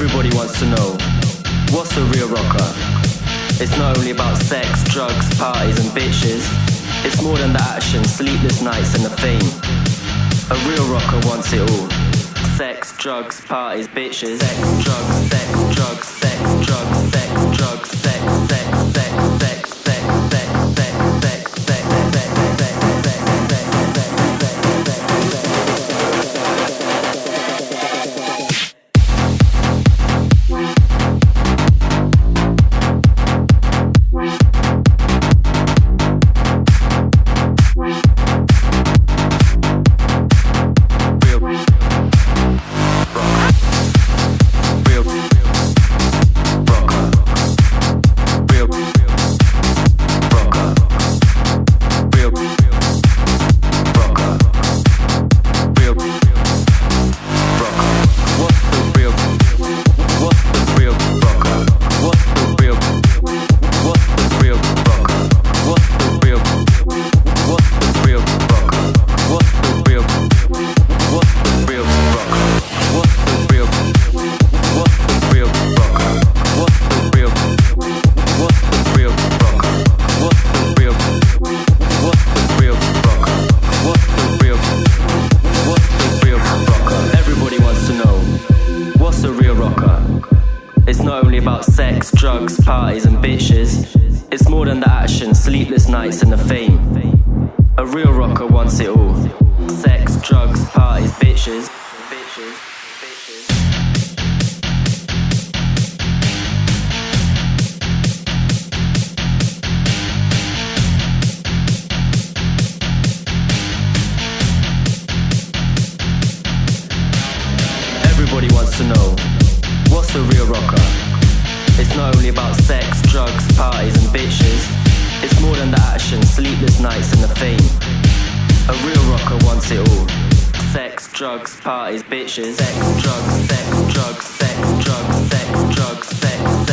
Everybody wants to know, what's a real rocker? It's not only about sex, drugs, parties and bitches. It's more than the action, sleepless nights and the fame. A real rocker wants it all. Sex, drugs, parties, bitches. Sex, drugs, sex, drugs, sex, drugs, sex, drugs, sex, sex, sex, sex, sex, sex, sex, sex, sex, Rocker. Sex, drugs, parties and bitches. It's more than the action, sleepless nights and the fame. A real rocker wants it all. Sex, drugs, parties, bitches. Bitches, bitches. Everybody wants to know, what's a real rocker? It's not only about sex, drugs, parties and bitches. It's more than the action, sleepless nights and the fame. A real rocker wants it all. Sex, drugs, parties, bitches. Sex, drugs, sex, drugs, sex, drugs, sex, drugs, sex.